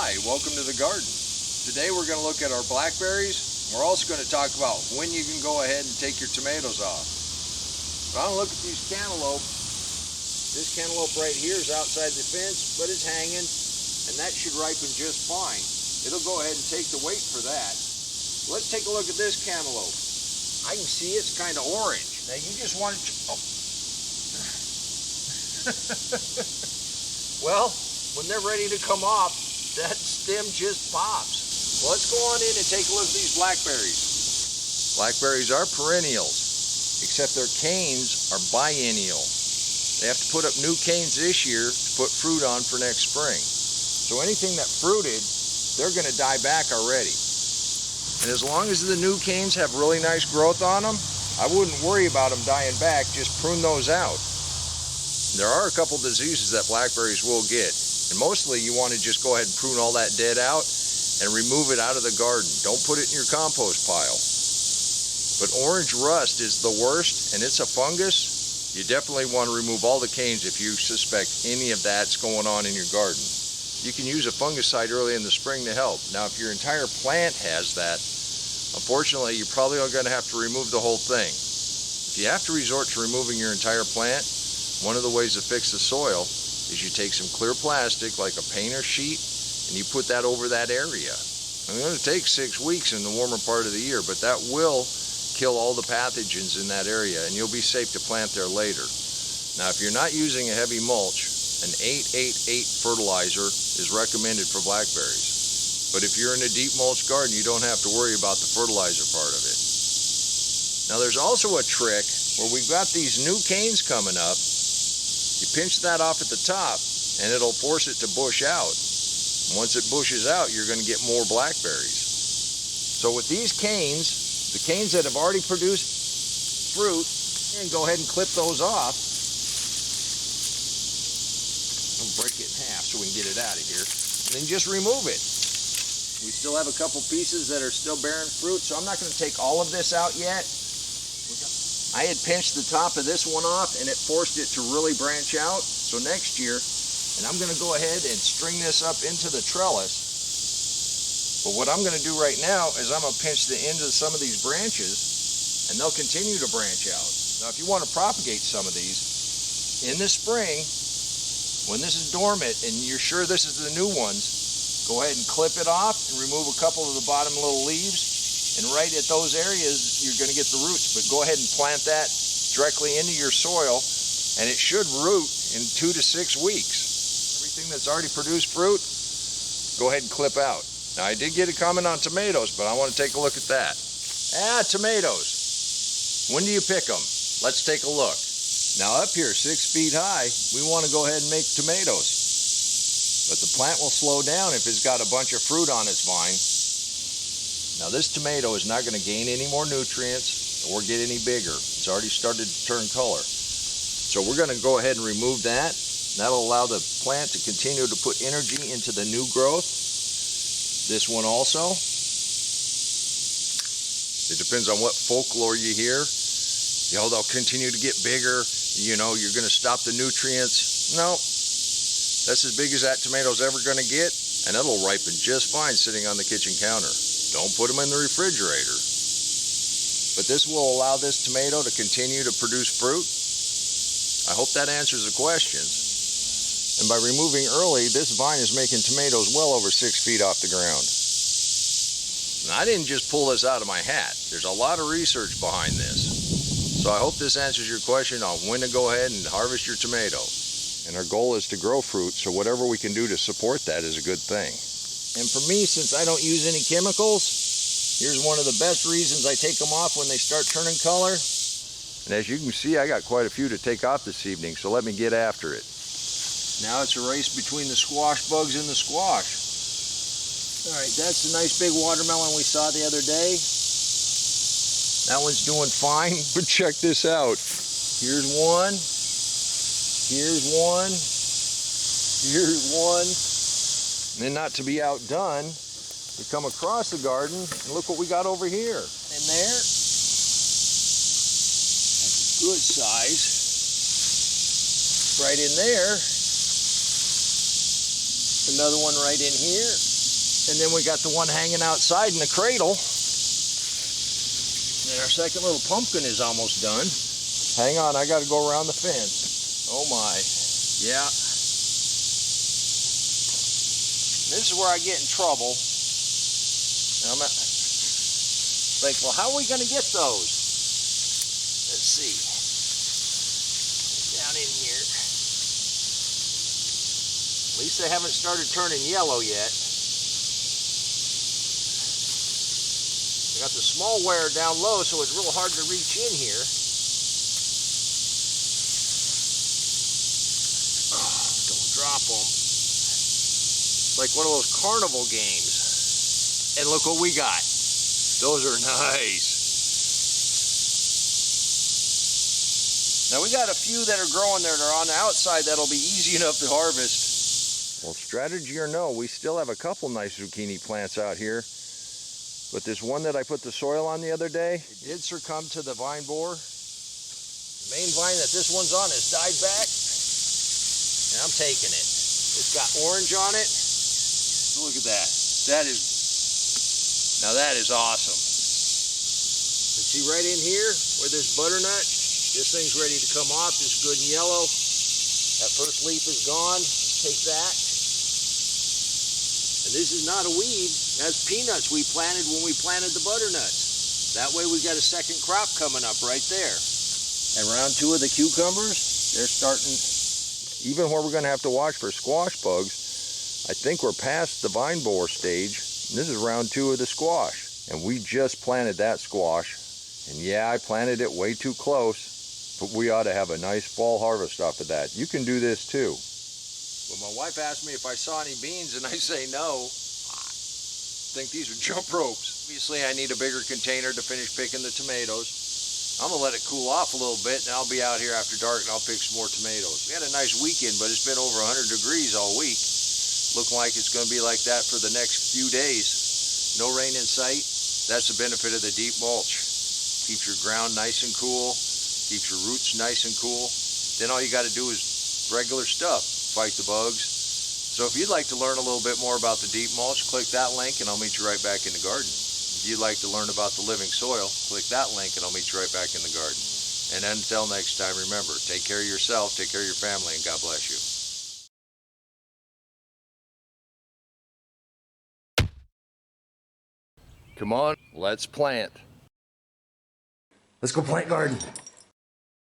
Hi, welcome to the garden. Today we're going to look at our blackberries. We're also going to talk about when you can go ahead and take your tomatoes off. But I'm going to look at these cantaloupes. This cantaloupe right here is outside the fence, but it's hanging, and that should ripen just fine. It'll go ahead and take the weight for that. Let's take a look at this cantaloupe. I can see it's kind of orange. Now you just want to... Oh. Well, when they're ready to come off, that stem just pops. Well, let's go on in and take a look at these blackberries. Blackberries are perennials, except their canes are biennial. They have to put up new canes this year to put fruit on for next spring. So anything that fruited, they're going to die back already. And as long as the new canes have really nice growth on them, I wouldn't worry about them dying back, just prune those out. There are a couple diseases that blackberries will get. And mostly you want to just go ahead and prune all that dead out and remove it out of the garden. Don't put it in your compost pile. But orange rust is the worst, and it's a fungus. You definitely want to remove all the canes if you suspect any of that's going on in your garden. You can use a fungicide early in the spring to help. Now if your entire plant has that, unfortunately you're probably going to have to remove the whole thing. If you have to resort to removing your entire plant, one of the ways to fix the soil is you take some clear plastic like a painter sheet and you put that over that area. It's going to take 6 weeks in the warmer part of the year, but that will kill all the pathogens in that area and you'll be safe to plant there later. Now if you're not using a heavy mulch, an 888 fertilizer is recommended for blackberries. But if you're in a deep mulch garden, you don't have to worry about the fertilizer part of it. Now there's also a trick where we've got these new canes coming up. You pinch that off at the top and it'll force it to bush out. Once it bushes out, you're going to get more blackberries. So with these canes, the canes that have already produced fruit, and go ahead and clip those off. I'll break it in half so we can get it out of here. And then just remove it. We still have a couple pieces that are still bearing fruit, so I'm not going to take all of this out yet. I had pinched the top of this one off and it forced it to really branch out. So next year, and I'm going to go ahead and string this up into the trellis. But what I'm going to do right now is I'm going to pinch the end of some of these branches and they'll continue to branch out. Now if you want to propagate some of these, in the spring, when this is dormant and you're sure this is the new ones, go ahead and clip it off and remove a couple of the bottom little leaves. And right at those areas, you're going to get the roots. But go ahead and plant that directly into your soil, and it should root in 2 to 6 weeks. Everything that's already produced fruit, go ahead and clip out. Now, I did get a comment on tomatoes, but I want to take a look at that. Tomatoes. When do you pick them? Let's take a look. Now, up here, 6 feet high, we want to go ahead and make tomatoes. But the plant will slow down if it's got a bunch of fruit on its vine. Now this tomato is not going to gain any more nutrients or get any bigger. It's already started to turn color. So we're going to go ahead and remove that. That'll allow the plant to continue to put energy into the new growth. This one also. It depends on what folklore you hear. You know, they'll continue to get bigger. You know, you're going to stop the nutrients. No, that's as big as that tomato's ever going to get. And it'll ripen just fine sitting on the kitchen counter. Don't put them in the refrigerator. But this will allow this tomato to continue to produce fruit. I hope that answers the questions. And by removing early, this vine is making tomatoes well over 6 feet off the ground. And I didn't just pull this out of my hat. There's a lot of research behind this. So I hope this answers your question on when to go ahead and harvest your tomato. And our goal is to grow fruit, so whatever we can do to support that is a good thing. And for me, since I don't use any chemicals, here's one of the best reasons I take them off when they start turning color. And as you can see, I got quite a few to take off this evening, so let me get after it. Now it's a race between the squash bugs and the squash. All right, that's the nice big watermelon we saw the other day. That one's doing fine, but check this out. Here's one. Here's one. Here's one. And then not to be outdone, we come across the garden and look what we got over here. In there, that's a good size. Right in there, another one right in here. And then we got the one hanging outside in the cradle. And our second little pumpkin is almost done. Hang on, I got to go around the fence. Oh my. Yeah. This is where I get in trouble. I'm like, well, how are we going to get those? Let's see. Down in here. At least they haven't started turning yellow yet. I got the small wire down low, so it's real hard to reach in here. Oh, don't drop them. It's like one of those carnival games. And look what we got. Those are nice. Now we got a few that are growing there that are on the outside that'll be easy enough to harvest. Well, strategy or no, we still have a couple nice zucchini plants out here. But this one that I put the soil on the other day, it did succumb to the vine borer. The main vine that this one's on has died back, and I'm taking it. It's got orange on it. Look at that. Now that is awesome. You see right in here where this butternut, this thing's ready to come off. It's good and yellow. That first leaf is gone. Let's take that. And this is not a weed. That's peanuts we planted when we planted the butternuts. That way we got a second crop coming up right there. And round 2 of the cucumbers, they're starting, even where we're going to have to watch for squash bugs, I think we're past the vine borer stage. And this is round 2 of the squash. And we just planted that squash. And yeah, I planted it way too close, but we ought to have a nice fall harvest off of that. You can do this too. Well, my wife asked me if I saw any beans, and I say no. I think these are jump ropes. Obviously, I need a bigger container to finish picking the tomatoes. I'm gonna let it cool off a little bit, and I'll be out here after dark, and I'll pick some more tomatoes. We had a nice weekend, but it's been over 100 degrees all week. Looking like it's gonna be like that for the next few days. No rain in sight. That's the benefit of the deep mulch. Keeps your ground nice and cool, keeps your roots nice and cool. Then all you gotta do is regular stuff. Fight the bugs. So if you'd like to learn a little bit more about the deep mulch, click that link and I'll meet you right back in the garden. If you'd like to learn about the living soil, click that link and I'll meet you right back in the garden. And until next time, remember, take care of yourself, take care of your family, and God bless you. Come on, let's plant. Let's go plant garden.